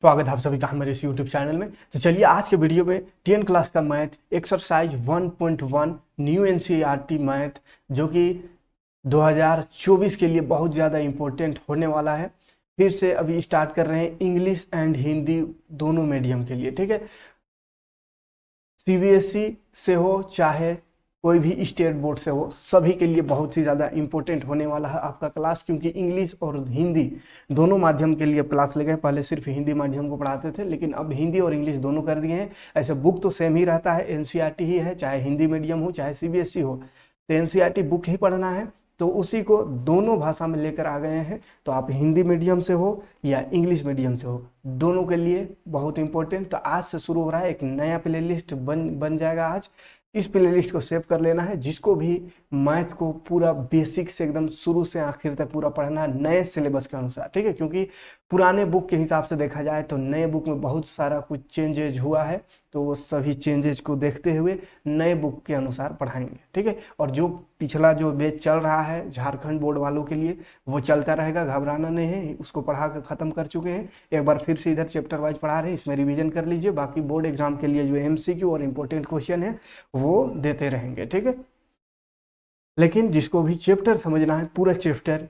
स्वागत है आप सभी का हमारे इस YouTube चैनल में। तो चलिए आज के वीडियो में 10 क्लास का math exercise 1.1 new NCERT math जो कि 2024 के लिए बहुत ज़्यादा इम्पोर्टेंट होने वाला है। फिर से अभी स्टार्ट कर रहे हैं इंग्लिश एंड हिंदी दोनों मीडियम के लिए, ठीक है। सीबीएसई से हो चाहे कोई भी स्टेट बोर्ड से हो, सभी के लिए बहुत ही ज़्यादा इम्पोर्टेंट होने वाला है आपका क्लास, क्योंकि इंग्लिश और हिंदी दोनों माध्यम के लिए क्लास लगे हैं। पहले सिर्फ हिंदी माध्यम को पढ़ाते थे, लेकिन अब हिंदी और इंग्लिश दोनों कर दिए हैं। ऐसे बुक तो सेम ही रहता है, एनसीईआरटी ही है, चाहे हिंदी मीडियम हो चाहे सीबीएसई हो, तो एनसीईआरटी बुक ही पढ़ना है। तो उसी को दोनों भाषा में लेकर आ गए हैं। तो आप हिंदी मीडियम से हो या इंग्लिश मीडियम से हो, दोनों के लिए बहुत इंपॉर्टेंट। तो आज से शुरू हो रहा है, एक नया प्लेलिस्ट बन जाएगा आज। इस प्लेलिस्ट को सेव कर लेना है। जिसको भी मैथ को पूरा बेसिक से एकदम शुरू से आखिर तक पूरा पढ़ना है नए सिलेबस के अनुसार, ठीक है। क्योंकि पुराने बुक के हिसाब से देखा जाए तो नए बुक में बहुत सारा कुछ चेंजेज हुआ है, तो वो सभी चेंजेज को देखते हुए नए बुक के अनुसार पढ़ाएंगे, ठीक है। और जो पिछला जो बैच चल रहा है झारखंड बोर्ड वालों के लिए, वो चलता रहेगा, घबराना नहीं है। उसको पढ़ा कर ख़त्म कर चुके हैं। एक बार फिर से इधर चैप्टर वाइज पढ़ा रहे हैं, इसमें रिवीजन कर लीजिए। बाकी बोर्ड एग्जाम के लिए जो एमसीक्यू और इम्पोर्टेंट क्वेश्चन है वो देते रहेंगे, ठीक है। लेकिन जिसको भी चैप्टर समझना है, पूरा चैप्टर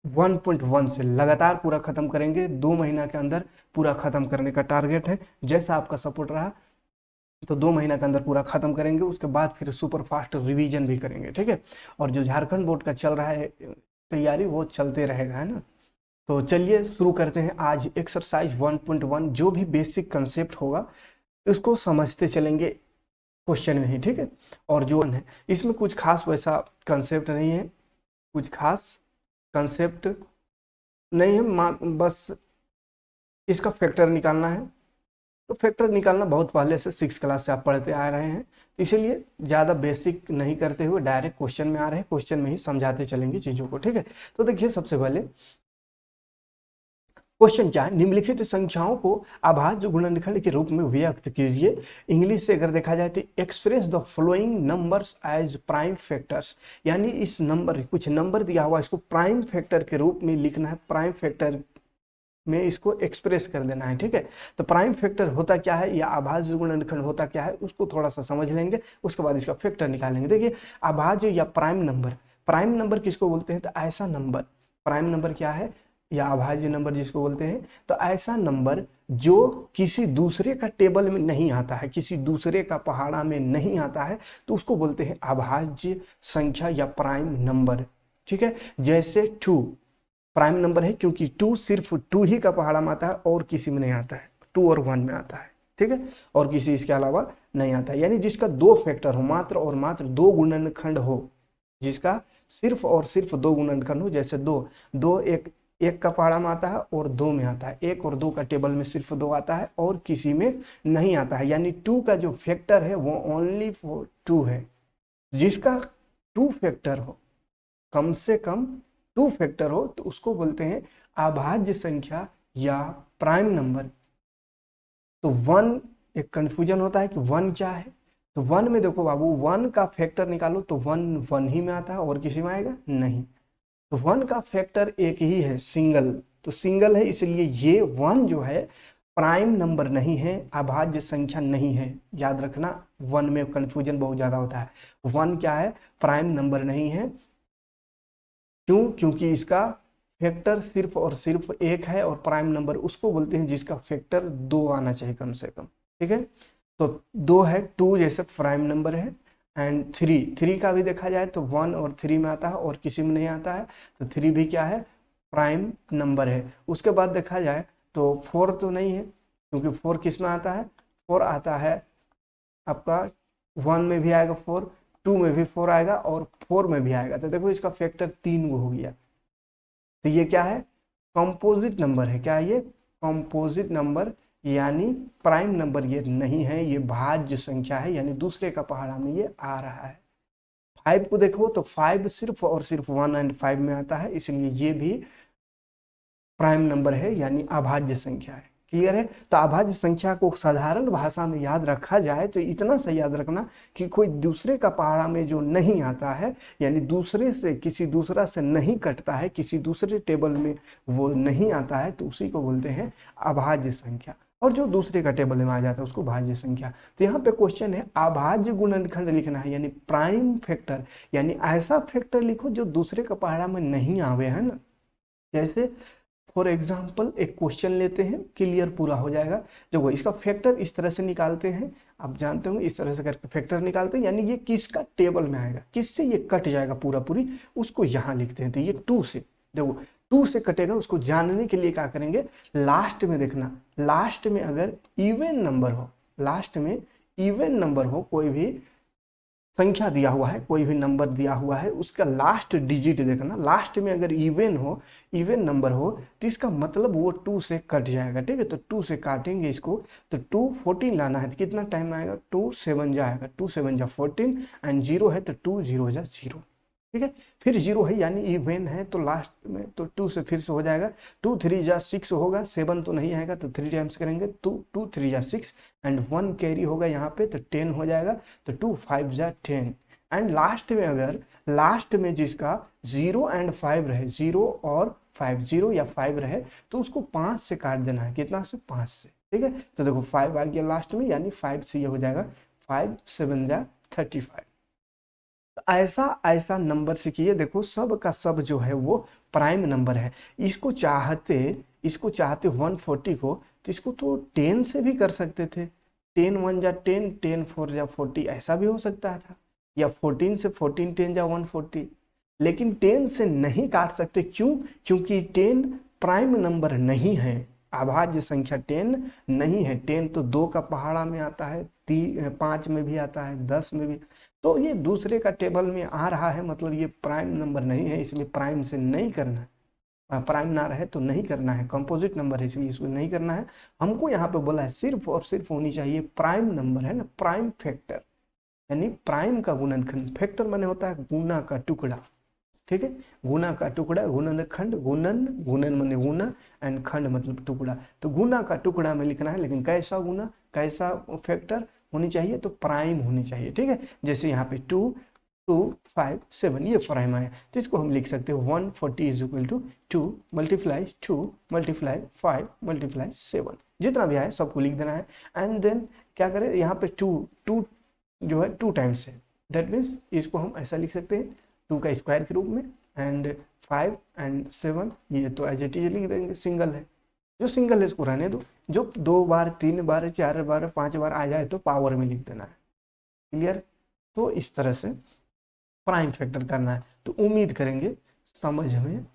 1.1 से लगातार पूरा खत्म करेंगे। 2 महीना के अंदर पूरा खत्म करने का टारगेट है। जैसा आपका सपोर्ट रहा तो 2 महीना के अंदर पूरा खत्म करेंगे। उसके बाद फिर सुपर फास्ट रिवीजन भी करेंगे, ठीक है। और जो झारखंड बोर्ड का चल रहा है तैयारी, वो चलते रहेगा, है ना। तो चलिए शुरू करते हैं आज एक्सरसाइज 1.1। जो भी बेसिक कंसेप्ट होगा उसको समझते चलेंगे क्वेश्चन में ही, ठीक है। और जो है इसमें कुछ खास वैसा कंसेप्ट नहीं है, कुछ खास कंसेप्ट नहीं है, बस इसका फैक्टर निकालना है। तो फैक्टर निकालना बहुत पहले से 6 क्लास से आप पढ़ते आ रहे हैं, इसीलिए ज़्यादा बेसिक नहीं करते हुए डायरेक्ट क्वेश्चन में आ रहे हैं। क्वेश्चन में ही समझाते चलेंगे चीज़ों को, ठीक है। तो देखिए सबसे पहले क्वेश्चन क्या है, निम्नलिखित संख्याओं को अभाज्य गुणनखंड के रूप में व्यक्त कीजिए। इंग्लिश से अगर देखा जाए तो express the following numbers as prime factors, यानी इस नंबर, कुछ नंबर दिया हुआ, इसको प्राइम फैक्टर के रूप में लिखना है। प्राइम फैक्टर में इसको एक्सप्रेस कर देना है, ठीक है। तो प्राइम फैक्टर होता क्या है या अभाज्य गुणनखंड होता क्या है, उसको थोड़ा सा समझ लेंगे, उसके बाद इसका फैक्टर निकालेंगे। देखिए अभाज्य या प्राइम नंबर, प्राइम नंबर किसको बोलते हैं, तो ऐसा नंबर, प्राइम नंबर क्या है या अभाज्य नंबर जिसको बोलते हैं, तो ऐसा नंबर जो किसी दूसरे का टेबल में नहीं आता है, किसी दूसरे का पहाड़ा में नहीं आता है, तो उसको बोलते हैं अभाज्य संख्या या प्राइम नंबर, ठीक है। जैसे 2 प्राइम नंबर है क्योंकि 2 सिर्फ 2 ही का पहाड़ा में आता है और किसी में नहीं आता है, 2 और 1 में आता है, ठीक है, और किसी इसके अलावा नहीं आता है। यानी जिसका 2 फैक्टर हो, मात्र और मात्र 2 गुणनखंड हो, जिसका सिर्फ और सिर्फ 2 गुणनखंड हो। जैसे 2 एक का पहाड़ा में आता है और 2 में आता है, 1 और 2 का टेबल में सिर्फ 2 आता है और किसी में नहीं आता है। यानी 2 का जो फैक्टर है वो ओनली फॉर 2 है। जिसका 2 फैक्टर हो, कम से कम 2 फैक्टर हो, तो उसको बोलते हैं अभाज्य संख्या या प्राइम नंबर। तो 1, एक कंफ्यूजन होता है कि 1 क्या है, तो 1 में देखो बाबू, 1 का फैक्टर निकालो तो 1 ही में आता है और किसी में आएगा नहीं। तो 1 का फैक्टर एक ही है, सिंगल, तो सिंगल है, इसलिए ये 1 जो है प्राइम नंबर नहीं है, अभाज्य संख्या नहीं है। याद रखना, 1 में कंफ्यूजन बहुत ज़्यादा होता है। 1 क्या है, प्राइम नंबर नहीं है। क्यों, क्योंकि इसका फैक्टर सिर्फ और सिर्फ 1 है, और प्राइम नंबर उसको बोलते हैं जिसका फैक्टर 2 आना चाहिए कम से कम, ठीक है। तो 2 है, 2 जैसे प्राइम नंबर है। एंड 3 का भी देखा जाए तो 1 और 3 में आता है और किसी में नहीं आता है, तो 3 भी क्या है, प्राइम नंबर है। उसके बाद देखा जाए तो 4 तो नहीं है, क्योंकि 4 किस में आता है, 4 आता है आपका 1 में भी आएगा 4, 2 में भी 4 आएगा और 4 में भी आएगा। तो देखो इसका फैक्टर 3 हो गया। तो ये क्या है, कंपोजिट नंबर है। क्या है ये, कंपोजिट नंबर, यानी प्राइम नंबर ये नहीं है, ये भाज्य संख्या है, यानी दूसरे का पहाड़ा में ये आ रहा है। 5 को देखो तो 5 सिर्फ और सिर्फ 1 और 5 में आता है, इसलिए ये भी प्राइम नंबर है, यानी अभाज्य संख्या है। क्लियर है। तो अभाज्य संख्या को साधारण भाषा में याद रखा जाए तो इतना सा याद रखना कि कोई दूसरे का पहाड़ा में जो नहीं आता है, यानी दूसरे से किसी दूसरा से नहीं कटता है, किसी दूसरे टेबल में वो नहीं आता है, तो उसी को बोलते हैं अभाज्य संख्या। और जो दूसरे का टेबल में आ जाता है उसको भाज्य संख्या। तो यहाँ पे क्वेश्चन है अभाज्य गुणनखंड लिखना है, यानी प्राइम फैक्टर, यानी ऐसा फैक्टर लिखो जो दूसरे का पहाड़ा में नहीं आवे, है ना। जैसे फॉर एग्जाम्पल एक क्वेश्चन लेते हैं, क्लियर पूरा हो जाएगा। देखो इसका फैक्टर इस तरह से निकालते हैं, आप जानते होंगे इस तरह से करके फैक्टर निकालते हैं, यानी ये किसका टेबल में आएगा, किससे ये कट जाएगा पूरा पूरी, उसको यहाँ लिखते हैं। तो ये 2 से, देखो 2 से कटेगा, उसको जानने के लिए क्या करेंगे, लास्ट में देखना, लास्ट में अगर इवन नंबर हो, लास्ट में इवन नंबर हो, कोई भी संख्या दिया हुआ है, कोई भी नंबर दिया हुआ है, उसका लास्ट डिजिट देखना, लास्ट में अगर इवन हो, इवन नंबर हो, तो इसका मतलब वो 2 से कट जाएगा। ठीक है, तो 2 से काटेंगे इसको, तो 2 14 लाना है, तो कितना टाइम आएगा, 2 7 जाएगा, 2 7 जा 14 एंड 0 है तो 2 0 जा 0। ठीक है, फिर 0 है यानी इवन है, तो लास्ट में तो 2 से फिर से हो जाएगा, 2 3 जा 6 होगा, 7 तो नहीं आएगा तो 3 टाइम्स करेंगे, 2 3 जा 6 एंड 1 कैरी होगा यहाँ पे तो 10 हो जाएगा, तो 2 5 जा 10 एंड लास्ट में अगर लास्ट में जिसका 0 एंड 5 रहे, 0 और 5, 0 या 5 रहे, तो उसको 5 से काट देना है, कितना से, 5 से। ठीक है, तो देखो 5 आ गया लास्ट में, यानी 5 से ये हो जाएगा 5 7 जा 35। ऐसा ऐसा नंबर सीखिए, देखो सब का सब जो है वो प्राइम नंबर है। इसको चाहते 140 को, तो इसको तो 10 से भी कर सकते थे, 10 1 जा 10, 10 4 जा 40, ऐसा भी हो सकता था, या 14 से 14 10 जा 140, लेकिन 10 से नहीं काट सकते, क्यों, क्योंकि 10 प्राइम नंबर नहीं है, अभाज्य संख्या 10 नहीं है। 10 तो 2 का पहाड़ा में आता है, 5 में भी आता है, 10 में भी, तो ये दूसरे का टेबल में आ रहा है, मतलब ये प्राइम नंबर नहीं है, इसलिए प्राइम से नहीं करना है, प्राइम ना रहे तो नहीं करना है, कंपोजिट नंबर है इसलिए इसको नहीं करना है। हमको यहाँ पे बोला है सिर्फ और सिर्फ होनी चाहिए प्राइम नंबर, है ना, प्राइम फैक्टर, यानी प्राइम का गुणनखंड। फैक्टर माने होता है गुना का टुकड़ा। ठीक है, गुना का टुकड़ा, गुणनखंड, गुणन, गुणन माने गुना एंड खंड मतलब टुकड़ा, तो गुना का टुकड़ा में लिखना है, लेकिन कैसा गुना, कैसा फैक्टर होनी चाहिए, तो प्राइम होनी चाहिए। ठीक है, जैसे यहाँ पे 2 2 5 7 ये प्राइम आया, तो इसको हम लिख सकते हैं 140 is equal to 2 multiply 2 multiply 5 multiply 7, जितना भी आए सबको लिख देना है। एंड देन क्या करें, यहाँ पे 2 जो है 2 टाइम्स है, दैट मीन्स इसको हम ऐसा लिख सकते हैं 2 का स्क्वायर के रूप में, एंड 5 एंड 7 ये तो एज इट इज लिख देंगे, सिंगल है, जो सिंगल है इसको रहने दो, जो 2 बार 3 बार 4 बार 5 बार आ जाए तो पावर में लिख देना है। क्लियर, तो इस तरह से प्राइम फैक्टर करना है। तो उम्मीद करेंगे समझ में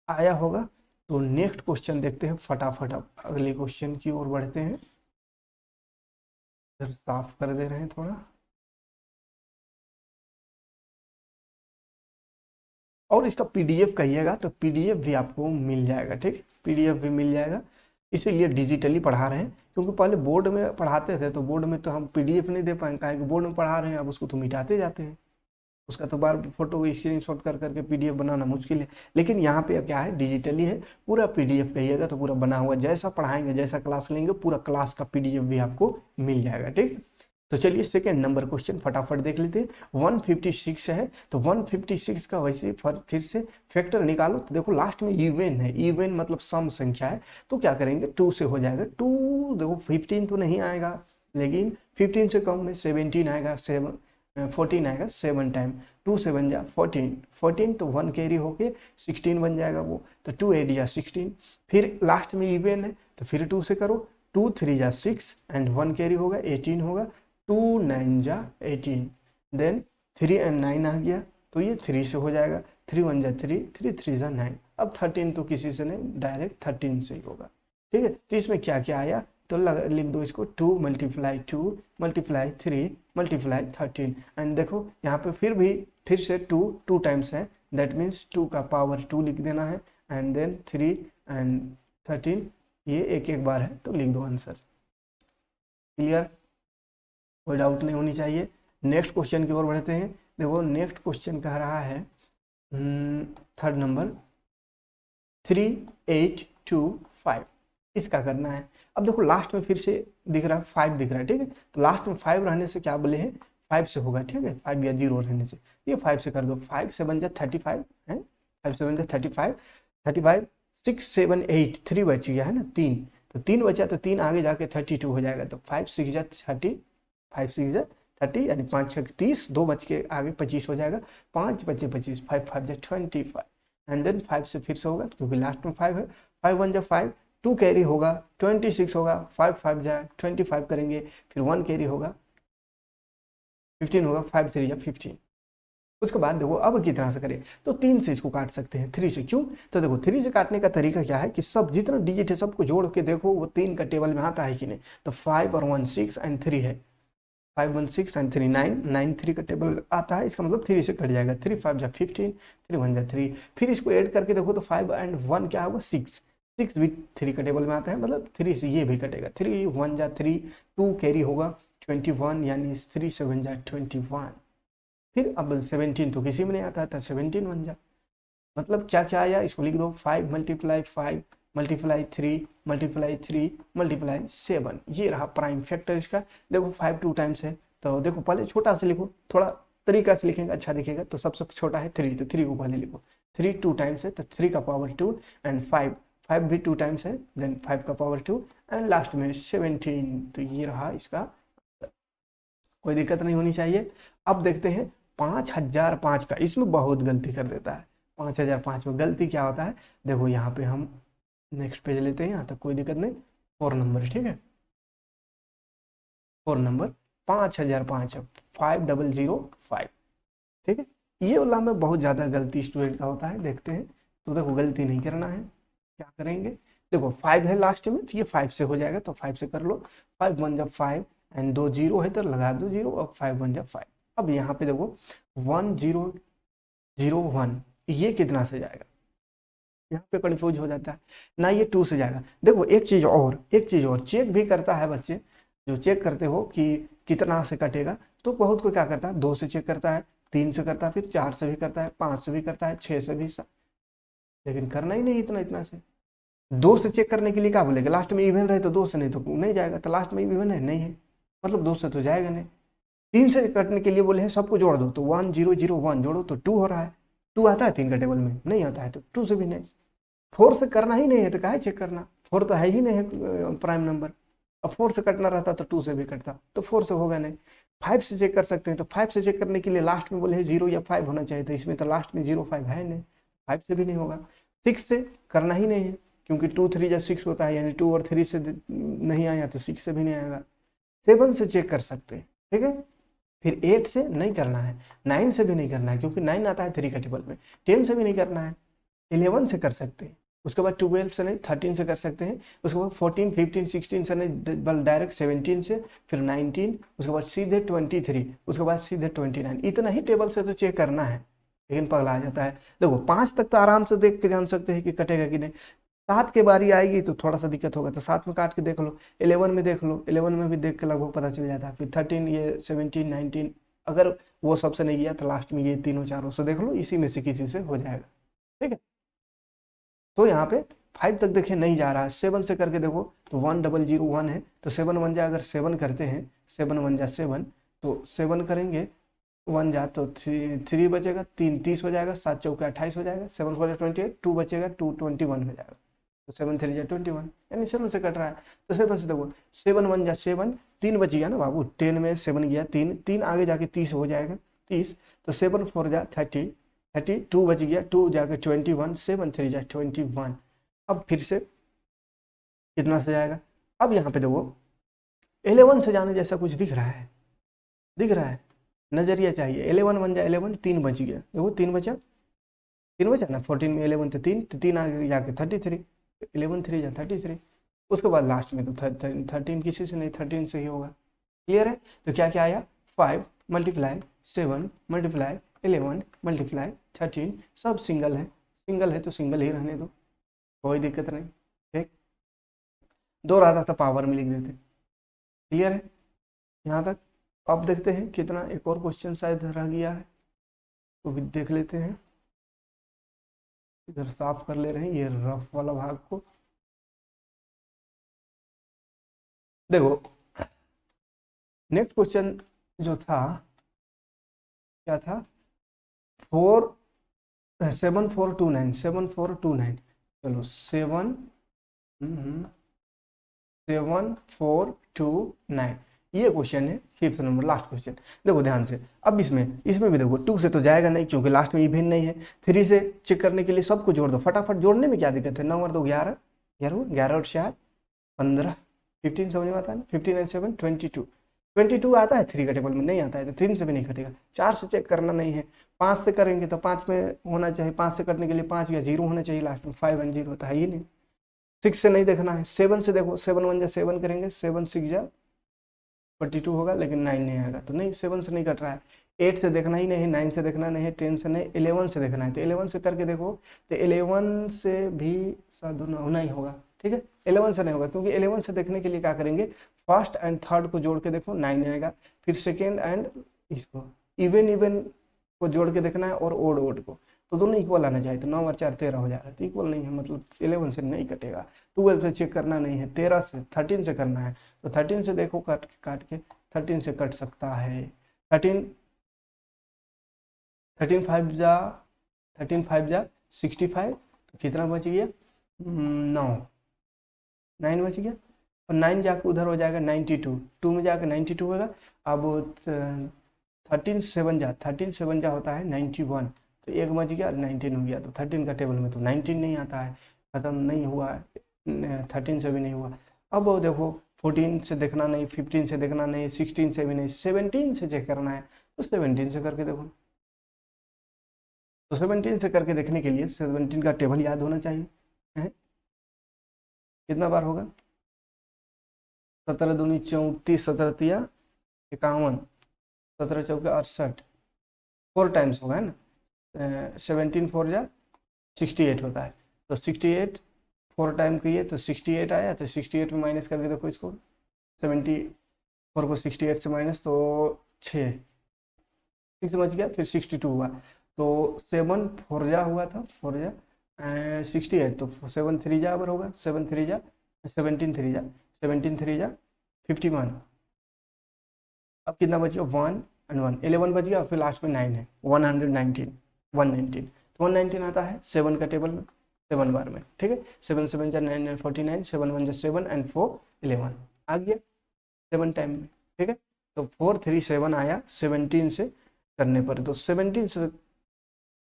आया होगा। तो नेक्स्ट क्वेश्चन देखते हैं फटाफट, अब अगले क्वेश्चन की ओर बढ़ते हैं, इधर साफ कर दे रहे हैं थोड़ा, और इसका पीडीएफ कहिएगा तो पीडीएफ भी आपको मिल जाएगा। ठीक, पीडीएफ भी मिल जाएगा, इसीलिए डिजिटली पढ़ा रहे हैं, क्योंकि पहले बोर्ड में पढ़ाते थे तो बोर्ड में तो हम पीडीएफ नहीं दे पाएंगे, काहे कि बोर्ड में पढ़ा रहे हैं, अब उसको तो मिटाते जाते हैं, उसका तो बार फोटो स्क्रीनशॉट कर करके पीडीएफ बनाना मुश्किल है। लेकिन यहाँ पे क्या है, डिजिटली है, पूरा पीडीएफ कहिएगा तो पूरा बना हुआ, जैसा पढ़ाएंगे जैसा क्लास लेंगे पूरा क्लास का पीडीएफ भी आपको मिल जाएगा। ठीक, तो चलिए सेकेंड नंबर क्वेश्चन फटाफट देख लेते हैं। 156 है, तो 156 का वैसे फिर से फैक्टर निकालो, तो देखो लास्ट में इवन है, इवन मतलब सम संख्या है, तो क्या करेंगे 2 से हो जाएगा। 2 देखो 15 तो नहीं आएगा, लेकिन 15 से कम में 17 आएगा, 14 आएगा 7 टाइम, 2 7 जा 14, 14 तो 1 कैरी होके 16 बन जाएगा वो, तो 2 8 जा 16, फिर लास्ट में इवन है तो फिर 2 से करो, 2 3 जा 6 एंड 1 कैरी होगा 18 होगा, 2 9 जा 18, देन 3 एंड 9 आ गया तो ये 3 से हो जाएगा, 3 1 जा 3, 3 3 जा 9, अब 13 तो किसी से नहीं, डायरेक्ट 13 से ही होगा। ठीक है, तो इसमें क्या क्या आया, तो लिख दो इसको 2 मल्टीप्लाई 2 मल्टीप्लाई 3 मल्टीप्लाई 13, एंड देखो यहाँ पे फिर से 2 टाइम्स है, दैट मीन्स 2 का पावर 2 लिख देना है, एंड देन 3 एंड 13 ये एक एक बार है तो लिख दो आंसर। क्लियर, कोई डाउट नहीं होनी चाहिए। नेक्स्ट क्वेश्चन की ओर बढ़ते हैं। देखो नेक्स्ट क्वेश्चन कह रहा है थर्ड नंबर 3825, इसका करना है। अब देखो लास्ट में फिर से दिख रहा है 5 दिख रहा है, ठीक है, तो लास्ट में 5 रहने से क्या बोले हैं 5 से होगा, ठीक है, 5 या 0 रहने से ये 5 से कर दो, 5 से बन जाए 35 है, 5 से बन जाए 35, 35 6 7 8 3 बच गया है ना, 3, तो 3 बचा तो 3 आगे जाके 32 हो जाएगा, तो 5 6 जा 30, 5 6 जा 30 यानी 5 6 30, 2 बच के आगे 25 हो जाएगा, 5 बचे 25, 5 5 जा 25 एंड देन 5 से फिर से होगा क्योंकि लास्ट में 5 है, 5 1 जा 5, 2 कैरी होगा 26 होगा, 5 5 जा 25 करेंगे, फिर 1 कैरी होगा 15 होगा, 5 3 जा 15। उसके बाद देखो अब कितना से करें, तो 3 से इसको काट सकते हैं, 3 से, क्यों, तो देखो 3 से काटने का तरीका क्या है कि सब जितना डिजिट है सबको जोड़ के देखो वो 3 का टेबल में आता है कि नहीं, तो 5 और 1 6 एंड 3 है, 5 1 6 एंड 3 9 9 3 का टेबल आता है, इसका मतलब 3 से कट जाएगा, 3 5 जा 15, 3 1 जा 3, फिर इसको ऐड करके देखो तो 5 एंड 1 क्या होगा 6, 6 भी 3 का टेबल में आता है, मतलब 3 से ये भी कटेगा, 3 1 जा 3, 2 कैरी होगा 21 यानी 3 7 जा 21, फिर अब 17 तो किसी में नहीं आता था, 17 बन जा, मतलब क्या क्या आया इसको लिख दो, 5 मल्टीप्लाई 5 मल्टीप्लाई 3 मल्टीप्लाई 3 मल्टीप्लाई 7, ये रहा प्राइम फैक्टर इसका। देखो 5 2 टाइम्स है, तो देखो पहले छोटा से लिखो, थोड़ा तरीका से लिखेंगे अच्छा दिखेगा, तो सबसे छोटा है 3, तो 3 को पहले लिखो, 3 2 टाइम्स है तो 3 का पावर 2 एंड 5 5 भी 2 टाइम्स है, देन 5 का पावर 2 एंड लास्ट में 17, तो ये रहा इसका, कोई दिक्कत नहीं होनी चाहिए। अब देखते हैं 5005 का, इसमें बहुत गलती कर देता है, 5005 में गलती क्या होता है, देखो यहाँ पे हम नेक्स्ट पेज लेते हैं, यहाँ तक कोई दिक्कत नहीं, 4 नंबर, ठीक है, 4 नंबर 5005 है, 5005, ठीक है, ये वाला में बहुत ज़्यादा गलती स्टूडेंट का होता है, देखते हैं, तो देखो गलती नहीं करना है, क्या करेंगे, देखो 5 है लास्ट में तो ये 5 से हो जाएगा, तो 5 से कर लो, 5 1 जब 5 एंड 2 0 है तो लगा दो 0 और 5 1 जब 5, अब यहाँ पे देखो 1 0 0 1, ये कितना से जाएगा, यहाँ पे कंफ्यूज हो जाता है ना, ये 2 से जाएगा, देखो एक चीज और चेक भी करता है बच्चे, जो चेक करते हो कि कितना से कटेगा, तो बहुत को क्या करता है 2 से चेक करता है, 3 से करता है, फिर 4 से भी करता है, 5 से भी करता है, 6 से भी, लेकिन करना ही नहीं इतना इतना से, 2 से चेक करने के लिए क्या बोलेगा, लास्ट में इवन रहे तो 2 से, नहीं तो नहीं जाएगा, तो लास्ट में इवन है नहीं है, मतलब 2 से तो जाएगा नहीं, 3 से कटने के लिए बोले हैं सबको जोड़ दो, तो 1 0 0 1 जोड़ो तो 2 हो रहा है, 2 आता है 3 का टेबल में, नहीं आता है तो 2 से भी नहीं, 4 से करना ही नहीं है तो काहे चेक करना, 4 तो है ही नहीं है प्राइम नंबर, अब 4 से कटना रहता तो 2 से भी कटता, तो 4 से होगा नहीं, 5 से चेक कर सकते हैं, तो 5 से चेक करने के लिए लास्ट में बोले हैं 0 या 5 होना चाहिए, तो इसमें तो लास्ट में 0 5 है नहीं, 5 से भी नहीं होगा, 6 से करना ही नहीं है क्योंकि 2 3 या 6 होता है, यानी 2 और 3 से नहीं आया तो 6 से भी नहीं आएगा, 7 से चेक कर सकते हैं, ठीक है, फिर 8 से नहीं करना है, 9 से भी नहीं करना है क्योंकि 9 आता है 3 का टेबल में, 10 से भी नहीं करना है, 11 से कर सकते हैं, उसके बाद 12 से नहीं, 13 से कर सकते हैं, उसके बाद 14 15 16 से नहीं, बल डायरेक्ट 17 से, फिर 19, उसके बाद सीधे 23, उसके बाद सीधे 29, इतना ही टेबल से तो चेक करना है, लेकिन पगला जाता है। देखो 5 तक तो आराम से देख के जान सकते हैं कि कटेगा कि नहीं, 7 के बारी आएगी तो थोड़ा सा दिक्कत होगा, तो 7 में काट के देख लो, 11 में देख लो, 11 में भी देख के लगभग पता चल जाता है, फिर 13 ये 17 19, अगर वो सबसे नहीं गया तो लास्ट में ये तीनों चारों से देख लो, इसी में से किसी से हो जाएगा, ठीक है, तो यहाँ पे 5 तक देखिए नहीं जा रहा है, 7 से करके देखो तो 1 0 0 1 है, तो 7 1 जा, अगर 7 करते हैं 7 1 जा 7, तो 7 करेंगे 1 जा तो 3 बचेगा, 3 30 हो जाएगा, 7 चौके 28 हो जाएगा, 7 4 28, 2 बचेगा, 2 21 हो जाएगा, तो 7 3 जा 21, यानी 7 से कट रहा है, तो 7 से देखो 7 1 जा 7, 3 बच गया ना बाबू, 10 में 7 गया, 3 3 आगे जाके 30 हो जाएगा, 30, तो 7 4 जा 30, 32 बच गया, 2 जाके 21, 7 3 जा 21, अब फिर से कितना से जाएगा, अब यहाँ पे देखो 11 से जाने जैसा कुछ दिख रहा है, दिख रहा है, नजरिया चाहिए, 11 बन जाए 11, 3 बच गया, देखो 3 बचा, 3 बचा ना, 14 में 11 तो 3, तो 3 आगे जाके 33, 11 3 जा 33, उसके बाद लास्ट में तो 13 किसी से नहीं, 13 से ही होगा, क्लियर है, तो क्या क्या आया, 5 मल्टीप्लाई 7 मल्टीप्लाई 11 मल्टीप्लाई 13, सब सिंगल है, सिंगल है तो सिंगल ही रहने दो, कोई दिक्कत नहीं, ठीक, 2 रहता था पावर में लिख देते, क्लियर है यहाँ तक। अब देखते हैं कितना, एक और क्वेश्चन शायद रह गया है, तो भी देख लेते हैं, इधर साफ कर ले रहे हैं ये रफ वाला भाग को, देखो नेक्स्ट क्वेश्चन जो था क्या था, 7429 चलो 7429 ये क्वेश्चन है 5th नंबर लास्ट क्वेश्चन। देखो ध्यान से, अब इसमें भी देखो 2 से तो जाएगा नहीं क्योंकि लास्ट में इवेंट नहीं है। 3 से चेक करने के लिए सबको जोड़ दो फटाफट, जोड़ने में क्या दिक्कत है, 9 और 2 11, 11 और 4 15, 15 समझ में आता है ना, 15 एंड 7 22, 22 आता है 3 का टेबल में, नहीं आता है तो 3 से भी नहीं कटेगा। 4 से चेक करना नहीं है, 5 से करेंगे तो 5 में होना चाहिए, 5 से करने के लिए 5 या 0 होना चाहिए लास्ट में, 5 एंड 0 होता है ही नहीं। 6 से नहीं देखना है, 7 से देखो, 7 1 जा 7 करेंगे, 7 6 जा 42 होगा, लेकिन 9 नहीं आएगा तो नहीं, 7 से नहीं कट रहा है। 8 से देखना ही नहीं है, 9 से देखना नहीं है, 10 से नहीं, 11 से देखना है, तो 11 से करके देखो तो 11 से भी साधु होना ही होगा, ठीक है। 11 से नहीं होगा क्योंकि 11 से देखने के लिए क्या करेंगे, फर्स्ट एंड थर्ड को जोड़ के देखो 9 आएगा, फिर सेकेंड एंड इसको इवन को जोड़ के देखना है और ओड को, तो दोनों इक्वल आना चाहिए, तो 9 और 4 13 हो जाएगा, तो इक्वल नहीं है मतलब 11 से नहीं कटेगा। 12 से चेक करना नहीं है, 13 से करना है, तो 13 से देखो काट के 13 से कट सकता है। 13 13 5 जा 65, तो कितना बच गया 9, 9 बच गया, और 9 जाके उधर हो जाएगा 92, 2 में जाके 92 होगा। अब 13 7 जा होता है 91, तो एक बच गया 19 हो गया, तो 13 का टेबल में तो 19 नहीं आता है, खत्म नहीं हुआ है, 13 से भी नहीं हुआ। अब वो देखो 14 से देखना नहीं, 15 से देखना नहीं, 16 से भी नहीं, 17 से चेक करना है, तो 17 से करके देखो, तो 17 से करके देखने के लिए 17 का टेबल याद होना चाहिए है? कितना बार होगा, 17 दूनी 34, 17 तिया 51, 17 चौके 68, 4 टाइम्स होगा है ना, 17 4 जा 68 होता है, तो 68 4 टाइम किए तो 68 आया, तो 68 में माइनस करके देखो इसको, 74 को 68 से माइनस तो 6 बच गया, फिर 62 हुआ, तो 7 4 जा हुआ था, 4 जा 68, तो 7 3 जा बराबर होगा, 7 3 जा 17 3 जा 17 3 जा 51, अब कितना बच गया 1 एंड 1, 11 बच गया, फिर लास्ट में 9 है, 119, 119, तो 119 आता है 7 का टेबल में 7 बार में, ठीक है। 7 7 जा 9 9 49, 7 1 जा 7 एंड 4 11 आ गया 7 टाइम में, ठीक है। तो 4 3 7 आया 17 से करने पर, तो 17 से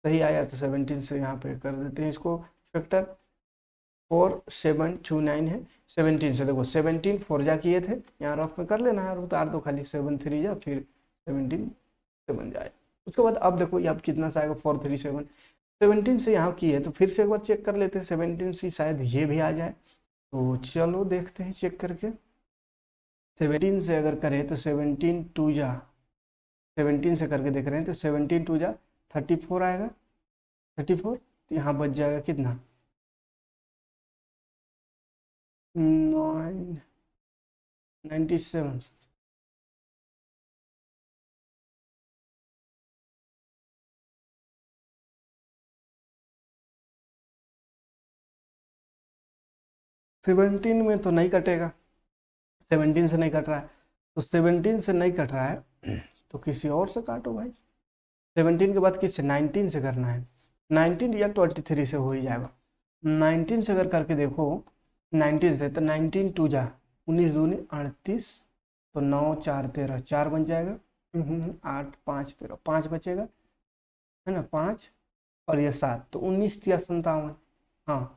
सही आया, तो 17 से यहाँ पे कर देते हैं इसको फैक्टर, 4729 है, 17 से देखो 17 4 जा किए थे, यहाँ रफ में कर लेना है, उतार दो खाली 7 3 जा, फिर 17 से बन जाए। उसके बाद अब देखो ये अब कितना सा आएगा 437, 17 से यहाँ किए तो फिर से एक बार चेक कर लेते हैं, 17 से शायद ये भी आ जाए, तो चलो देखते हैं चेक करके। 17 से अगर करें तो 17 2 जा 17 से करके देख रहे हैं, तो 17 2 जा 34 आएगा, 34, तो यहाँ बच जाएगा कितना 97, 17 में तो नहीं कटेगा, 17 से नहीं कट रहा है, तो 17 से नहीं कट रहा है तो किसी और से काटो भाई, 17 के बाद किससे 19 से करना है, 19 या 23 से हो ही जाएगा, 19 से अगर करके देखो 19 से, तो 19 2 जा 19 दूनी 38, तो 9 4 13 4 बन जाएगा, 8 5 13 5 बचेगा है ना, 5 और ये 7, तो 19 या 57, हाँ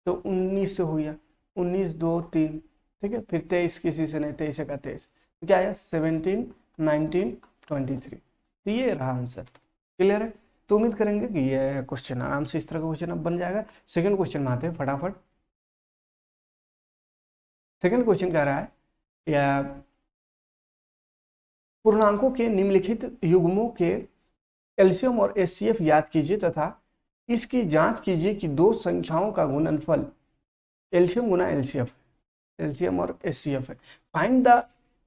तो 19 से हो गया, 19 2 3, ठीक है, फिर 23 किसी से नहीं, 23 का 23, तो क्या है 17 19 23, तो ये रहा आंसर, क्लियर है। तो उम्मीद करेंगे कि ये क्वेश्चन आराम से इस तरह का क्वेश्चन अब बन जाएगा। सेकंड क्वेश्चन में आते हैं फटाफट। सेकंड क्वेश्चन कह रहा है या पूर्णांकों के निम्नलिखित युग्मों के एलसीएम और एचसीएफ याद कीजिए तथा इसकी जांच कीजिए कि दो संख्याओं का गुणनफल एलसीएम गुना एलसीएफ, एलसीएम और एचसीएफ है। Find the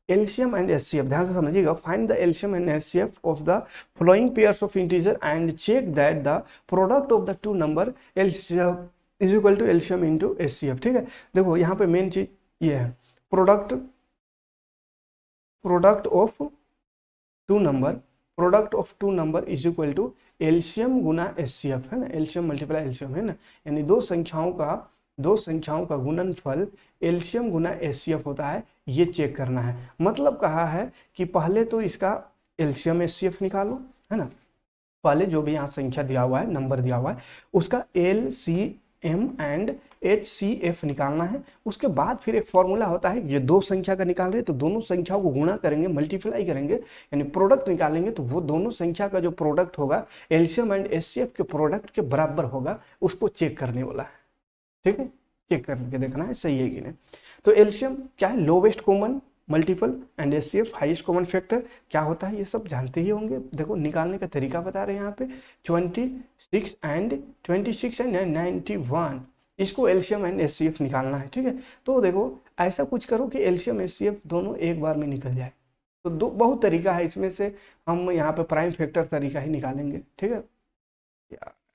LCM and HCF, ध्यान से समझिएगा, find the LCM and HCF of the following pairs of integer and check that the product of the two number LCF is equal to LCM into HCF, ठीक है। देखो यहाँ पे main चीज ये है, product product of two number is equal to LCM गुना HCF, है ना, एलसीएम मल्टीप्लाई एलसीएम, है ना, यानी दो संख्याओं का गुणनफल एलसीएम गुना एचसीएफ होता है, ये चेक करना है। मतलब कहा है कि पहले तो इसका एलसीएम एचसीएफ निकालो, है ना, पहले जो भी यहाँ संख्या दिया हुआ है, नंबर दिया हुआ है, उसका एलसीएम एंड एचसीएफ निकालना है। उसके बाद फिर एक फॉर्मूला होता है, ये दो संख्या का निकाल रहे हैं तो दोनों संख्याओं को गुणा करेंगे, मल्टीप्लाई करेंगे, यानी प्रोडक्ट निकालेंगे, तो वो दोनों संख्या का जो प्रोडक्ट होगा एलसीएम एंड एचसीएफ के प्रोडक्ट के बराबर होगा, उसको चेक करने वाला है। ठीक है, चेक करके देखना है सही है कि नहीं। तो एलसीएम क्या है, lowest common multiple, and HCF highest common factor क्या होता है, ये सब जानते ही होंगे। देखो निकालने का तरीका बता रहे हैं यहाँ पे, 26 एंड 91, इसको एलसीएम एंड एचसीएफ निकालना है। ठीक है, तो देखो ऐसा कुछ करो कि एलसीएम एचसीएफ दोनों एक बार में निकल जाए। तो दो बहुत तरीका है, इसमें से हम यहाँ पे प्राइम फैक्टर तरीका ही निकालेंगे। ठीक है,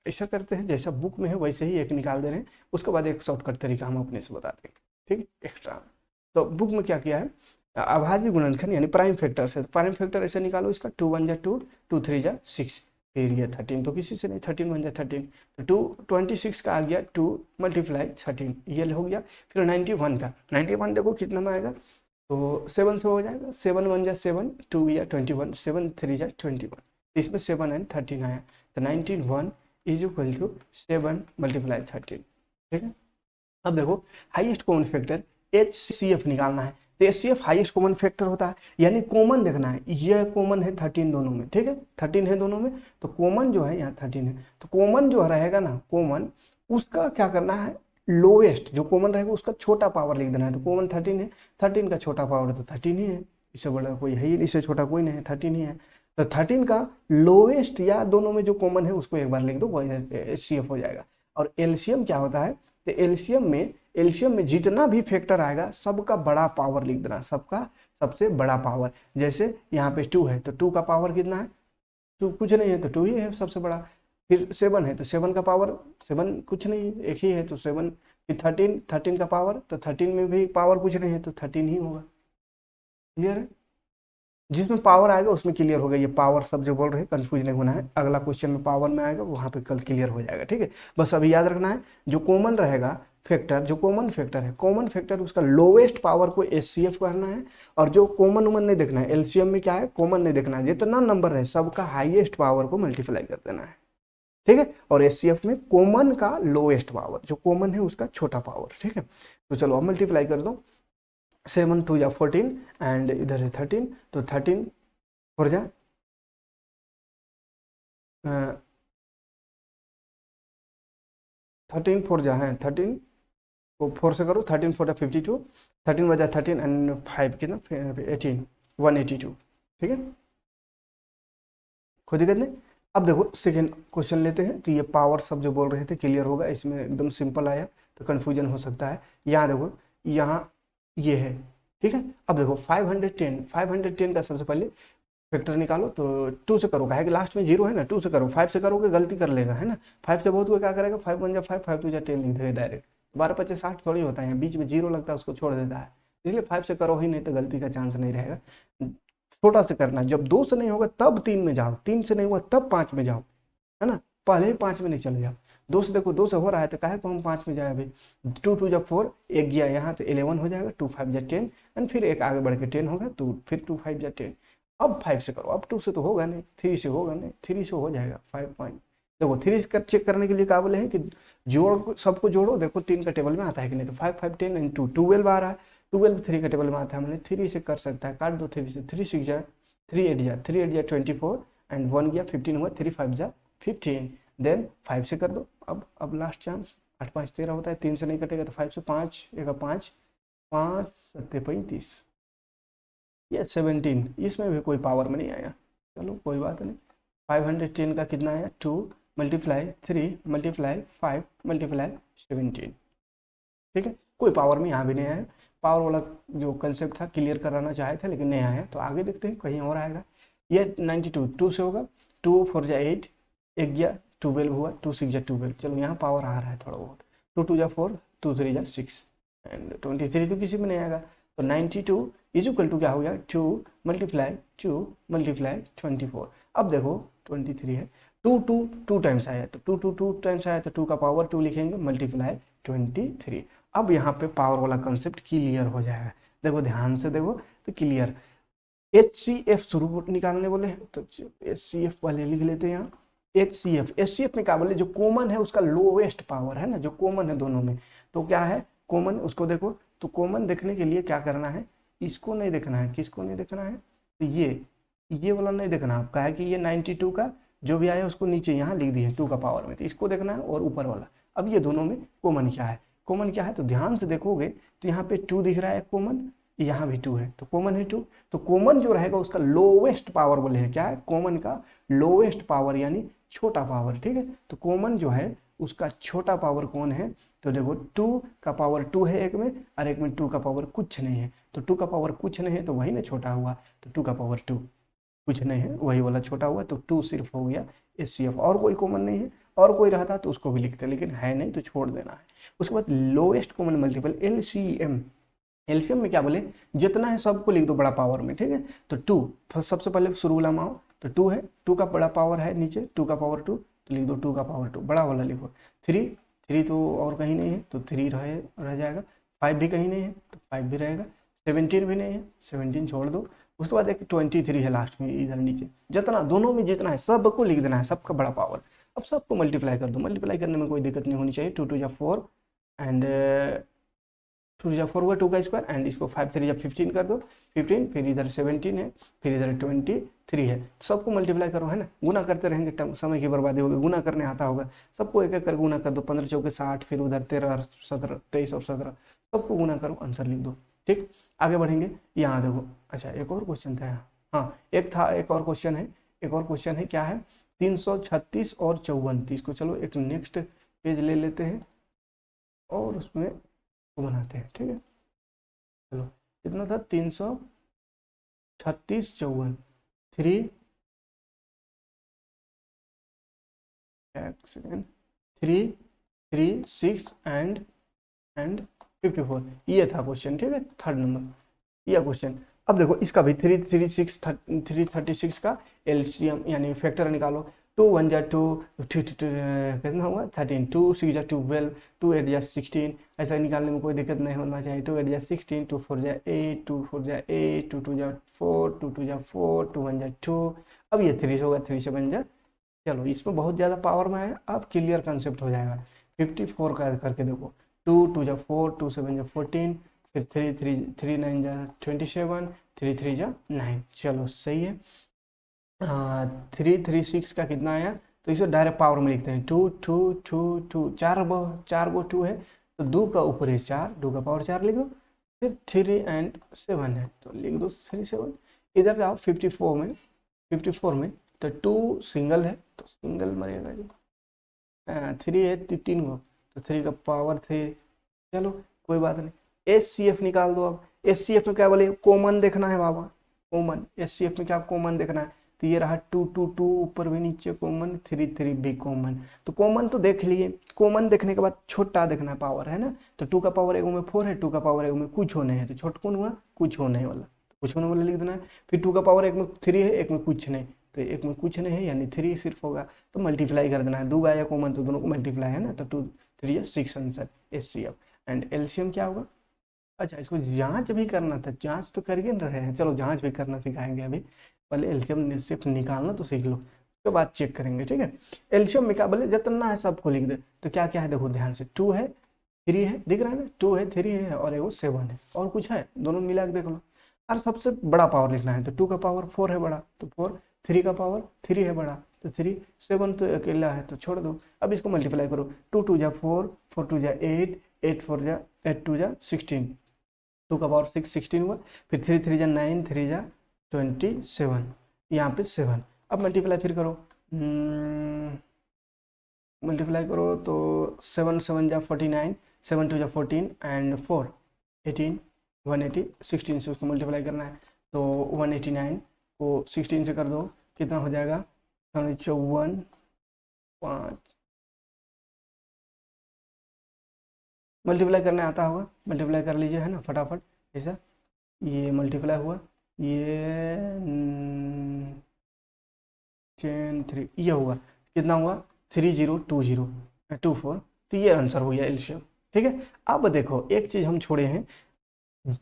ऐसा करते हैं जैसा बुक में है वैसे ही एक निकाल दे रहे हैं, उसके बाद एक शॉर्टकट तरीका हम अपने से बता देंगे। ठीक है, एक्स्ट्रा। तो बुक में क्या किया है, अभाज्य गुणनखंड यानी प्राइम फैक्टर से, तो प्राइम फैक्टर ऐसे निकालो, इसका 2 1 जा 2, 2 3 जा 6, फिर ये 13 तो किसी से नहीं, 13 1 जा 13, तो 26 का आ गया 2 मल्टीप्लाई 13, ये हो गया। फिर 91 का, 91 देखो कितना में आएगा, तो 7 से हो जाएगा, 7 1 जा 7, 2 या 21, 7 3 जा 21, इसमें 7 एंड 13 आया, तो 91 इज इक्वल टू 7 मल्टीप्लाई 13। ठीक है, अब देखो हाईएस्ट कॉमन फैक्टर एचसीएफ निकालना है, तो एचसीएफ हाईएस्ट कॉमन फैक्टर होता है, यानी कॉमन देखना है, ये कॉमन है 13 दोनों में। ठीक है, 13 है दोनों में, तो कॉमन जो है यहाँ 13 है, तो कॉमन जो रहेगा ना, कॉमन उसका क्या करना है, लोएस्ट जो कॉमन रहेगा उसका छोटा पावर लिख देना है। तो कॉमन 13 है, 13 का छोटा पावर तो 13 ही है, इससे बड़ा कोई है ही, इससे छोटा कोई नहीं है, 13 ही है। तो 13 का लोएस्ट या दोनों में जो कॉमन है उसको एक बार लिख दो, वो एचसीएफ हो जाएगा। और एलसीएम क्या होता है, तो एलसीएम में जितना भी फैक्टर आएगा सबका बड़ा पावर लिख देना, सबका सबसे बड़ा पावर। जैसे यहाँ पे 2 है तो 2 का पावर कितना है, 2 कुछ नहीं है तो 2 ही है सबसे बड़ा। फिर 7 है तो 7 का पावर 7 कुछ नहीं है, एक ही है तो 7। फिर 13 का पावर, तो 13 में भी पावर कुछ नहीं है तो 13 ही होगा। क्लियर है, जिसमें पावर आएगा उसमें क्लियर होगा। ये पावर सब जो बोल रहे हैं कंफ्यूज नहीं होना है, अगला क्वेश्चन में पावर में आएगा वहाँ पे कल क्लियर हो जाएगा। ठीक है, बस अभी याद रखना है जो कॉमन रहेगा फैक्टर, जो कॉमन फैक्टर है, कॉमन फैक्टर उसका लोवेस्ट पावर को एचसीएफ करना है, और जो कॉमन उमन नहीं देखना है, एलसीएम में क्या है, कॉमन नहीं देखना है, जितना नंबर है सबका हाईएस्ट पावर को मल्टीप्लाई कर देना है। ठीक है, और एचसीएफ में कॉमन का लोएस्ट पावर, जो कॉमन है उसका छोटा पावर। ठीक है, तो चलो अब मल्टीप्लाई कर दो, 7 2 जा 14 एंड इधर है 13, तो 13 4 जा 13 4 जा है 13 को 4 से करो, 13 4 जा 52, 13 बजा 13 एंड 5 कितना 18, 182। ठीक है, खुद ही कर लें। अब देखो सेकेंड क्वेश्चन लेते हैं, तो ये पावर सब जो बोल रहे थे क्लियर होगा, इसमें एकदम सिंपल आया तो कन्फ्यूजन हो सकता है। यहाँ देखो, यहाँ ये है। ठीक है, अब देखो 510 का सबसे पहले फैक्टर निकालो, तो 2 से करो, कहे कि लास्ट में 0 है ना, 2 से करो, 5 से करोगे गलती कर लेगा, है ना। 5 से बहुत हुआ क्या करेगा, 5 1 जा 5, 5 2 जा 10 लिख देगा डायरेक्ट। 12 25 60 थोड़ी होता है, बीच में 0 लगता है उसको छोड़ देता है, इसलिए 5 से करो ही नहीं तो गलती का चांस नहीं रहेगा। छोटा से करना, जब 2 से नहीं होगा तब 3 में जाओ, 3 से नहीं हुआ तब 5 में जाओ, है ना, पहले ही 5 में नहीं चले जाओ। 2 से देखो 2 से हो रहा है तो काहे को हम 5 में जाए अभी। 2 2 जा 4, एक गया यहाँ तो 11 हो जाएगा, 2 5 जा 10 एंड फिर एक आगे बढ़ के 10 होगा, तो फिर 2 5 जा 10। अब 5 से करो, अब 2 से तो होगा नहीं, 3 से होगा नहीं, 3 से हो जाएगा 5 पॉइंट। देखो 3 कर चेक करने के लिए क्या बोले हैं कि जोड़ सबको जोड़ो, देखो 3 का टेबल में आता है कि नहीं, तो 5 5 10 एंड 2 12 आ रहा है, 12 3 का टेबल में आता है, मैंने 3 से कर सकता है, काट दो 3 से, 3 6 जा 3 8 जा 24 एंड 1 गया 15 हुआ, 3 5 जा 15, देन 5 से कर दो। अब लास्ट चांस, 8 5 13 होता है, 3 से नहीं कटेगा तो 5 से, 5 एक 5 5 7 35, ये 17, इसमें भी कोई पावर में नहीं आया, चलो कोई बात नहीं। 510 का कितना आया, 2 मल्टीप्लाई 3 मल्टीप्लाई 5 मल्टीप्लाई 17। ठीक है, कोई पावर में यहाँ भी नहीं आया, पावर वाला जो कंसेप्ट था क्लियर कराना चाहे थे लेकिन नहीं आया, तो आगे देखते हैं कहीं और आएगा। ये 92 2 से होगा, 2 4 जा 8, एक गया 12 हुआ, 2 6 जा 12, चलो यहाँ पावर आ रहा है थोड़ा बहुत, 2 2 जा 4, 2 3 जा 6 एंड 23 तो किसी में नहीं आएगा, तो 92 इज इक्वल टू क्या हो गया 2 मल्टीप्लाई 24। अब देखो 23 है, 2 टाइम्स आया तो 2 टाइम्स आया तो 2 का पावर 2 लिखेंगे मल्टीप्लाई 23। अब यहाँ पे पावर वाला कंसेप्ट क्लियर हो जाएगा। देखो ध्यान से देखो तो क्लियर। HCF शुरू निकालने बोले हैं तो HCF पहले लिख लेते हैं यहाँ। HCF में क्या बोले, जो कॉमन है उसका लोवेस्ट पावर है ना, जो कॉमन है दोनों में, तो क्या है कॉमन, उसको देखो। तो कॉमन देखने के लिए क्या करना है, इसको नहीं देखना है, किसको नहीं देखना है, तो ये वाला नहीं देखना है आपका, है कि ये 92 का जो भी आया उसको नीचे यहाँ लिख दिए 2 का पावर में, तो इसको देखना है और ऊपर वाला। अब ये दोनों में कॉमन क्या है, कॉमन क्या है, तो ध्यान से देखोगे तो यहाँ पे 2 दिख रहा है कॉमन, यहाँ भी 2 है तो कॉमन है 2। तो कॉमन जो रहेगा उसका लोवेस्ट पावर बोले हैं, क्या है कॉमन का लोवेस्ट पावर यानी छोटा पावर, ठीक है। तो कॉमन जो है उसका छोटा पावर कौन है, तो देखो 2 का पावर 2 है एक में, और एक में 2 का पावर कुछ नहीं है। तो 2 का पावर कुछ नहीं है तो वही ना छोटा हुआ, तो 2 का पावर 2 कुछ नहीं है वही वाला छोटा हुआ, तो 2 सिर्फ हो गया HCF। और कोई कॉमन नहीं है, और कोई रहता तो उसको भी लिखते, लेकिन है नहीं तो छोड़ देना है। उसके बाद lowest common multiple LCM। LCM में क्या बोले, जितना है सबको लिख दो बड़ा पावर में, ठीक है। तो 2 सबसे पहले शुरू वाला माओ, तो 2 है, 2 का बड़ा पावर है नीचे, 2 का पावर 2, तो लिख दो 2 का पावर 2 बड़ा वाला लिखो। 3 तो और कहीं नहीं है तो 3 रह जाएगा। 5 भी कहीं नहीं है तो 5 भी रहेगा। 17 भी नहीं है, 17 छोड़ दो। उसके बाद एक 23 है लास्ट में इधर नीचे, जितना दोनों में जितना है सबको लिख देना है, सबका बड़ा पावर। अब सबको मल्टीप्लाई कर दो, मल्टीप्लाई करने में कोई दिक्कत नहीं होनी चाहिए। 2 2 जा 4 एंड 2 जा 4 हुआ 2 का स्क्वायर, एंड इसको 5 3 जा 15 कर दो 15, फिर इधर 17 है, फिर इधर 23 है। सबको मल्टीप्लाई करो, है ना, गुना करते रहेंगे, समय की बर्बादी होगी, गुना करने आता होगा सबको, एक एक कर गुना कर दो। 15 चौके 60, फिर उधर 13 और 17 23 और 17, सबको गुना करो, आंसर लिख दो। ठीक, आगे बढ़ेंगे। यहाँ देखो, अच्छा एक और क्वेश्चन था यहाँ, हाँ एक और क्वेश्चन है, क्या है 336 और 54। इसको चलो एक नेक्स्ट पेज ले लेते हैं और उसमें बनाते हैं, ठीक है। चलो कितना था, 336 54, 3 3 3 6 एंड 54, ये था क्वेश्चन, ठीक है, थर्ड नंबर ये क्वेश्चन। अब देखो इसका भी 336 का एलसीएम यानी फैक्टर निकालो। 2 1 जा 2, कितना हुआ 13, 2 6 जा 12, 2 8 जा 16, ऐसा निकालने में कोई दिक्कत नहीं होना चाहिए। 2 8 जा 16, 2 4 जा 8, 2 4 जा 8, 2 2 जा 4, 2 2 जा 4, 2 1 जा 2। अब ये 3 होगा, 3 7 जा, चलो इसमें बहुत ज़्यादा पावर में है, अब क्लियर कंसेप्ट हो जाएगा। 54 का करके देखो, 2 2 जा 4, 2 7 जा 14, फिर 3 9 जा 27, 3 3 जा 9, चलो सही है। 3 3 6 का कितना आया, तो इसे डायरेक्ट पावर में लिखते हैं 2 2 2 2, चार गो 2 है तो 2 का ऊपर है 4, 2 का पावर 4 लिख दो। फिर 3 एंड 7 है तो लिख दो 3 7। इधर आओ 54 में तो 2 सिंगल है तो सिंगल मरेगा जी। 3 है 3 गो तो 3 का पावर 3, चलो कोई बात नहीं। HCF निकाल दो। अब HCF में क्या बोले, कॉमन देखना है बाबा, कॉमन। HCF में क्या कॉमन देखना है, तो ये रहा 2 2 2 ऊपर भी नीचे कॉमन, 3 3 भी कॉमन। तो कॉमन तो देख लिए, कॉमन देखने के बाद छोटा देखना है पावर, है ना। तो 2 का पावर एक में 4 है, 2 का पावर एक में कुछ होने है, तो छोटा कौन हुआ, कुछ होने वाला, तो कुछ होने वाला लिख देना है। फिर 2 का पावर एक में 3 है, एक में कुछ नहीं, तो एक में कुछ नहीं है यानी 3 सिर्फ होगा, तो मल्टीप्लाई कर देना है। 2 आया कॉमन तो दोनों को मल्टीप्लाई है ना, तो 2 3 6 आंसर HCF। एंड एलसीएम क्या होगा, अच्छा इसको जांच भी करना था, जांच तो कर ही रहे हैं, चलो जांच भी करना सिखाएंगे अभी, पहले एलसीएम सिर्फ निकालना तो सीख लो, उसके बाद चेक करेंगे, ठीक है। एलसीएम में क्या बोले, जितना है सबको लिख दे। तो क्या क्या है देखो ध्यान से, 2 है 3 है, दिख रहा है ना, 2 है 3 है और एगो 7 है, और कुछ है, दोनों मिला के देख लो। और सबसे बड़ा पावर लिखना है, तो 2 का पावर 4 है बड़ा, तो 4, 3 का पावर 3 है बड़ा, तो 3, 7 तो अकेला है तो छोड़ दो। अब इसको मल्टीप्लाई करो, 2 2 जा 4, 4 2 जा 8, 8 4 जा 8 2 जा 16, 2 का पावर 6 16 हुआ। फिर 3 3 जा 9, 3 जा 27, यहाँ पे 7। अब मल्टीप्लाई फिर करो, मल्टीप्लाई करो तो 7 7 जा 49, 7 2 जा 14 एंड 4 18, 180, 16 से उसको मल्टीप्लाई करना है, तो 189 को 16 से कर दो, कितना हो जाएगा 54 5। मल्टीप्लाई करने आता होगा, मल्टीप्लाई कर लीजिए, है ना, फटाफट ऐसा। ये मल्टीप्लाई हुआ, ये 10 3, ये हुआ कितना हुआ 3020 24, तो ये आंसर हो गया एलसीएम। ठीक है। अब देखो एक चीज हम छोड़े हैं,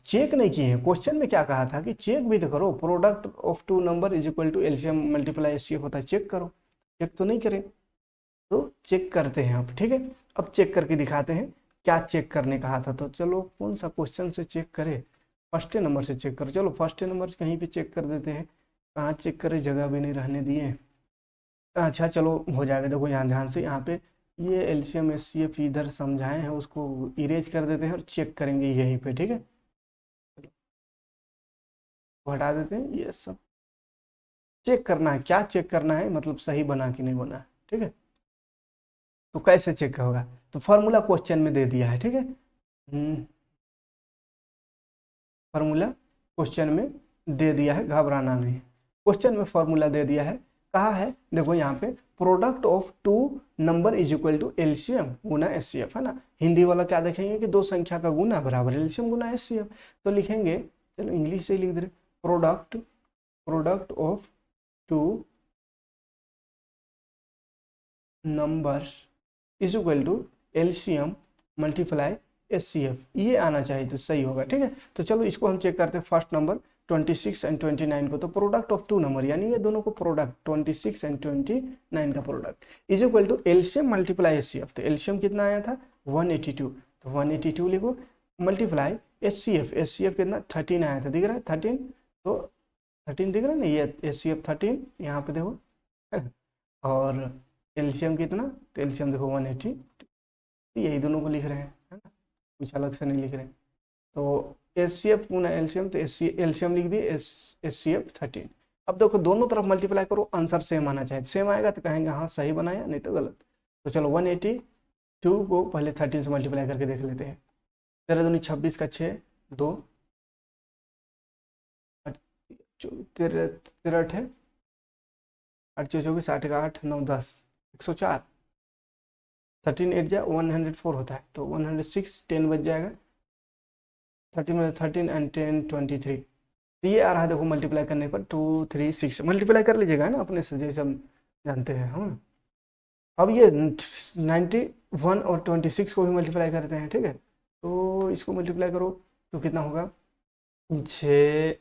चेक नहीं किए हैं। क्वेश्चन में क्या कहा था कि चेक भी तो करो, product of two number is equal to LCM multiply HCF होता है, चेक करो। चेक तो नहीं करें, तो चेक करते हैं अब। ठीक है, अब चेक करके दिखाते हैं क्या चेक करने कहा था। तो चलो कौन सा क्वेश्चन से चेक करें, फर्स्ट नंबर से चेक करो। चलो फर्स्ट नंबर से कहीं पे चेक कर देते हैं, कहाँ चेक करें, जगह भी नहीं रहने दिए। अच्छा चलो हो जाएगा। देखो यहाँ ध्यान से, यहाँ पे ये एलसीएम एचसीएफ इधर समझाए हैं, उसको इरेज कर देते हैं और चेक करेंगे यहीं पे। ठीक है, तो हटा देते हैं ये सब। चेक करना है, क्या चेक करना है, मतलब सही बना कि नहीं बना। ठीक है, तो कैसे चेक होगा, तो फॉर्मूला क्वेश्चन में दे दिया है। ठीक है, फॉर्मूला क्वेश्चन में दे दिया है, घबराना नहीं। क्वेश्चन में फॉर्मूला दे दिया है, कहा है देखो यहाँ पे product of two number is equal to LCM गुना एचसीएफ, है ना। हिंदी वाला क्या देखेंगे कि दो संख्या का गुना बराबर एलसीएम गुना एचसीएफ, तो लिखेंगे, चलो इंग्लिश से लिख दे, product product of two numbers is equal to LCM multiply HCF, ये आना चाहिए तो सही होगा। ठीक है, तो चलो इसको हम चेक करते हैं। फर्स्ट नंबर 26 एंड 29 को, तो प्रोडक्ट ऑफ टू नंबर यानी ये दोनों को प्रोडक्ट 26 एंड 29 का product is equal to LCM multiply HCF, तो एलसीएम कितना आया था 182, तो 182 लिखो, मल्टीप्लाई एचसीएफ, एचसीएफ कितना 13 आया था, दिख रहा है 13, तो 13 दिख रहा है ना, ये एचसीएफ 13 यहाँ पे देखो और एलसीएम कितना, तो एलसीएम देखो 180, यही दोनों को लिख रहे हैं, है ना, कुछ अलग से नहीं लिख रहे हैं। तो एचसीएफ गुना एलसीएम, तो एलसीएम लिख दिए एचसीएफ 13। अब देखो दोनों तरफ मल्टीप्लाई करो, आंसर सेम आना चाहिए, सेम आएगा तो कहेंगे हाँ सही बनाया, नहीं तो गलत। तो चलो 182 को पहले 13 से मल्टीप्लाई करके देख लेते हैं। 13 दूनी 26 का 6, 2 13 8 है 8 24 8 का 8 9 10 104, 13 8 जा 104 होता है, तो 106 10 बच जाएगा, 13 एंड 10 23, तो ये आ रहा है देखो मल्टीप्लाई करने पर 2 3 6, मल्टीप्लाई कर लीजिएगा ना अपने से, जैसे हम जानते हैं हम। अब ये 91 और 26 को भी मल्टीप्लाई करते हैं। ठीक है, तो इसको मल्टीप्लाई करो तो कितना होगा 6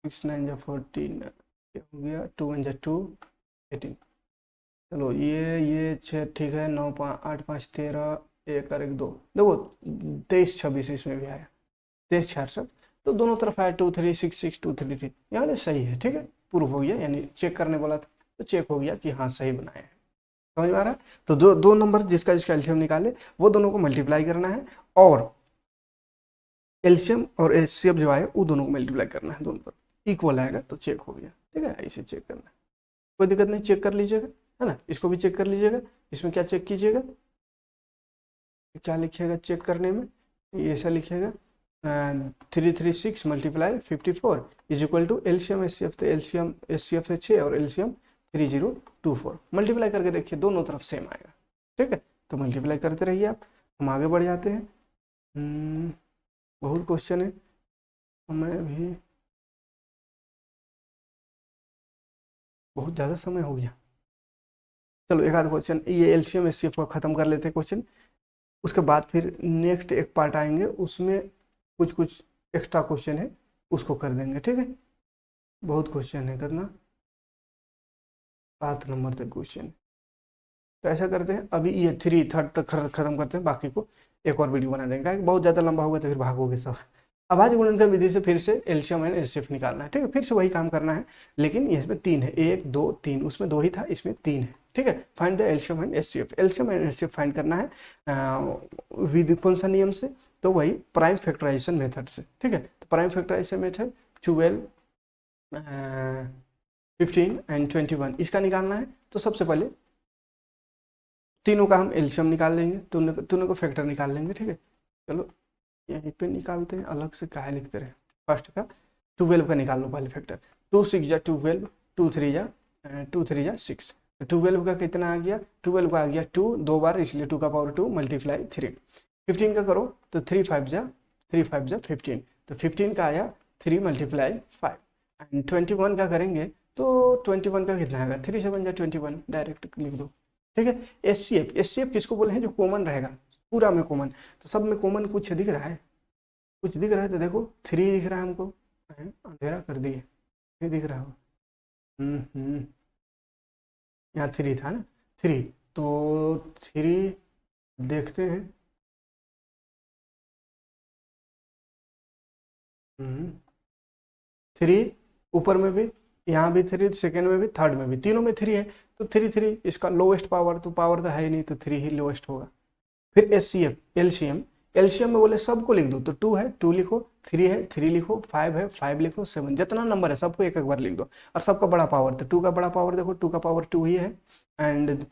6 9 जा 14 हो गया, 2 1 जा 2 18, चलो ये 6 ठीक है, 9 5 8 5 13 1 और 1 2, देखो 23 26 इसमें भी आया, 23 66, तो दोनों तरफ आया 2 3 6 6 2 3 3, यानी सही है। ठीक है, प्रूफ हो गया, यानी चेक करने वाला था तो चेक हो गया कि हाँ सही बनाया है। समझ में आ रहा है, तो दो नंबर जिसका जिसका एलसीएम निकाले वो दोनों को मल्टीप्लाई करना है, और एलसीएम और एचसीएफ जो आए वो दोनों को मल्टीप्लाई करना है, दोनों तरफ इक्वल आएगा तो चेक हो गया। ठीक है, ऐसे चेक करना है, कोई दिक्कत नहीं, चेक कर लीजिएगा, है ना। इसको भी चेक कर लीजिएगा, इसमें क्या चेक कीजिएगा, क्या लिखिएगा चेक करने में, ये ऐसा लिखिएगा 336 multiply 54 is equal to LCM HCF, तो एलसीएम एचसीएफ है 6 और एलसीएम 3024, मल्टीप्लाई करके देखिए दोनों तरफ सेम आएगा। ठीक है, तो मल्टीप्लाई करते रहिए आप, हम आगे बढ़ जाते हैं। बहुत क्वेश्चन है, समय भी बहुत ज़्यादा समय हो गया। चलो एक आध क्वेश्चन, ये एलसीएम एचसीएफ को खत्म कर लेते हैं क्वेश्चन, उसके बाद फिर नेक्स्ट एक पार्ट आएंगे, उसमें कुछ कुछ एक्स्ट्रा क्वेश्चन है उसको कर देंगे। ठीक है, बहुत क्वेश्चन है करना, 7 नंबर तक क्वेश्चन। तो ऐसा करते हैं, अभी ये 3 3rd तक खत्म करते हैं, बाकी को एक और वीडियो बना देंगे, बहुत ज़्यादा लंबा होगा तो फिर भागोगे सब। अभाज्य गुणनखंड विधि से फिर से एलसीएम एंड एचसीएफ निकालना है। ठीक है, फिर से वही काम करना है, लेकिन इसमें 3 है, 1 2 3, उसमें 2 ही था, इसमें 3 है। ठीक है, find the LCM and HCF, LCM and HCF find करना है विधि कौन सा नियम से, तो वही प्राइम फैक्टराइजेशन मेथड से। ठीक है, तो प्राइम फैक्टराइजेशन मेथड 12 15 एंड 21 इसका निकालना है। तो सबसे पहले तीनों का हम एलसीएम निकाल लेंगे, तीनों को फैक्टर निकाल लेंगे। ठीक है, चलो यहीं पे निकालते हैं, अलग से काहे लिखते रहे। फर्स्ट का 12 का निकाल लो पहले फैक्टर, 2 6 जा 12, 2 3 जा 6, 12 का कितना आ गया, 12 का आ गया 2 2 बार, इसलिए 2 का पावर 2 मल्टीप्लाई 3। 15 का करो तो 3 5 जा 15, तो 15 का आया 3 मल्टीप्लाई 5 एंड 21 का करेंगे तो 21 का कितना आएगा 3 7 जा 21 डायरेक्ट लिख दो। ठीक है। एस सी एफ किसको बोले हैं जो कॉमन रहेगा पूरा में कॉमन, तो सब में कॉमन कुछ दिख रहा है, कुछ दिख रहा है तो देखो 3 दिख रहा है हमको, अंधेरा कर दिए, नहीं दिख रहा हो। यहाँ 3 था ना 3, तो 3 देखते हैं। 3 ऊपर में भी, यहाँ भी 3, सेकेंड में भी, थर्ड में भी, तीनों में 3 है, तो 3 3 इसका लोवेस्ट पावर, तो पावर तो है ही नहीं, तो 3 ही लोवेस्ट होगा। फिर S C F LCM, LCM में बोले सबको लिख दो, तो 2 है 2 लिखो, 3 है 3 लिखो, 5 है 5 लिखो, 7 जितना नंबर है सबको एक एक बार लिख दो, और सबका बड़ा पावर, तो 2 का बड़ा पावर देखो 2 का पावर 2 ही है, एंड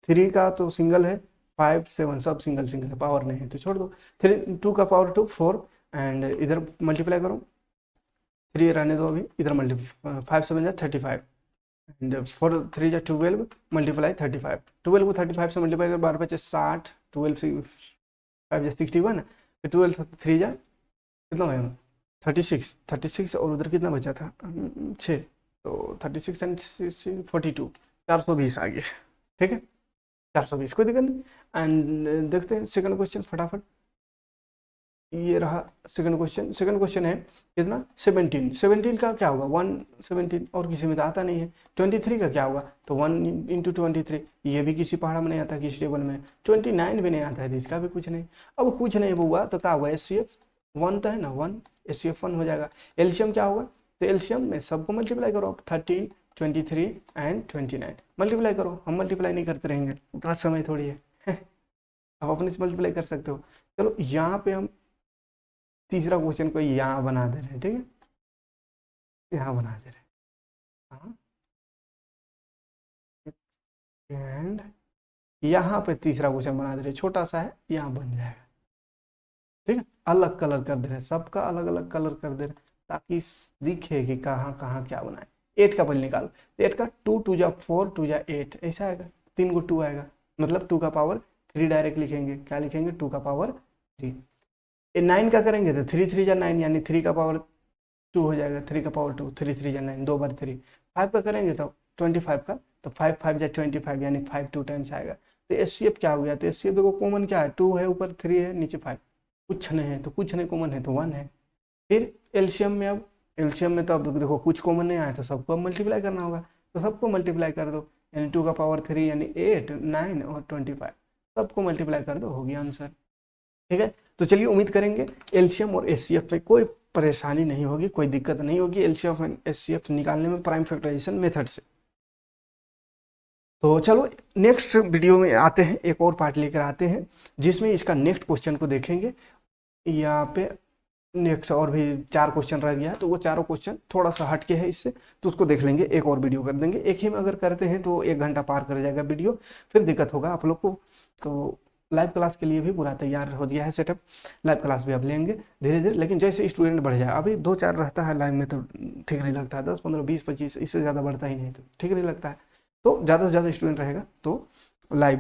3 का तो सिंगल है, 5 7 सब सिंगल सिंगल है, पावर नहीं है तो छोड़ दो। 2 का पावर 2 4, एंड इधर मल्टीप्लाई करो, 3 रहने दो अभी, इधर मल्टीप्लाई 5 7 जा 35 एंड 4 3 जा 12 मल्टीप्लाई 35, 12 को 35 से मल्टीप्लाई कर 12 बचे 60, 12 5 जा 61, फिर 12 3 जा कितना हो 36 और उधर कितना बचा था 6, तो 36 एंड 42 420 आ गया। ठीक है 420 कोई दिक्कत नहीं। एंड देखते हैं सेकंड क्वेश्चन फटाफट, ये रहा सेकंड क्वेश्चन। सेकंड क्वेश्चन है कितना 17, 17 का क्या होगा 117, और किसी में तो आता नहीं है। 23 का क्या होगा, तो 1 इंटू 23, ये भी किसी पहाड़ में नहीं आता, किसी टेबल में। 29 भी नहीं आता है, तो इसका भी कुछ नहीं। अब कुछ नहीं हुआ तो क्या होगा एस सी एफ 1 तो है ना 1, एस सी एफ 1 हो जाएगा। एलसीएम क्या होगा, तो एलसीएम में सबको मल्टीप्लाई करो, 13 23 एंड 29 मल्टीप्लाई करो, हम मल्टीप्लाई नहीं करते रहेंगे, उतना समय थोड़ी है आप अपने से मल्टीप्लाई कर सकते हो। चलो यहाँ पे हम तीसरा क्वेश्चन को यहाँ बना दे रहे हैं, ठीक है यहाँ बना दे रहे हैं, एंड यहाँ पे तीसरा क्वेश्चन बना दे रहे हैं, छोटा सा है यहाँ बन जाएगा। ठीक है अलग कलर कर दे रहे हैं, सबका अलग अलग कलर कर दे रहे हैं ताकि दिखे कि कहाँ कहाँ क्या बनाए। 8 का पहले निकाल, 8 का 2 2 जा 4 2 जा 8 ऐसा आएगा, 3 को 2 आएगा, मतलब 2 का पावर 3 डायरेक्ट लिखेंगे, क्या लिखेंगे 2 का पावर 3। 9 का करेंगे तो 3 3 जा 9 यानी 3 का पावर 2 हो जाएगा, 3 का पावर 2 3 3 जा 9 2 बार 3। 5 का करेंगे तो 25 का, तो 5 5 जा 25 यानी 5 2 टाइम्स आएगा। तो एस सी एफ क्या हो गया, तो एस सी एफ देखो कॉमन क्या है 2 है, ऊपर 3 है, नीचे 5, कुछ नहीं है तो कुछ नहीं कॉमन है तो 1 है। फिर एलसीएम में, अब एलसीएम में तो अब देखो कुछ कॉमन नहीं आया तो सबको मल्टीप्लाई करना होगा, तो सबको मल्टीप्लाई कर दो, यानी 2 का पावर 3 यानी 8 9 और 25 सबको मल्टीप्लाई कर दो, हो गया आंसर। ठीक है तो चलिए उम्मीद करेंगे एलसीएम और एचसीएफ में कोई परेशानी नहीं होगी, कोई दिक्कत नहीं होगी एलसीएम और एचसीएफ निकालने में प्राइम फैक्टराइजेशन मेथड से। तो चलो नेक्स्ट वीडियो में आते हैं, एक और पार्ट लेकर आते हैं जिसमें इसका नेक्स्ट क्वेश्चन को देखेंगे। यहाँ पे नेक्स्ट और भी 4 क्वेश्चन रह गया है, तो वो चारों क्वेश्चन थोड़ा सा हटके है इससे, तो उसको देख लेंगे, एक और वीडियो कर देंगे। एक ही में अगर करते हैं तो 1 घंटा पार कर जाएगा वीडियो, फिर दिक्कत होगा आप लोग को। तो लाइव क्लास के लिए भी पूरा तैयार हो गया है सेटअप, लाइव क्लास भी अब लेंगे धीरे धीरे, लेकिन जैसे स्टूडेंट बढ़ जाए, अभी 2 4 रहता है लाइव में तो ठीक नहीं लगता है, 10 15 20 25 इससे ज़्यादा बढ़ता ही नहीं तो ठीक नहीं लगता है। तो ज़्यादा से ज़्यादा स्टूडेंट रहेगा तो लाइव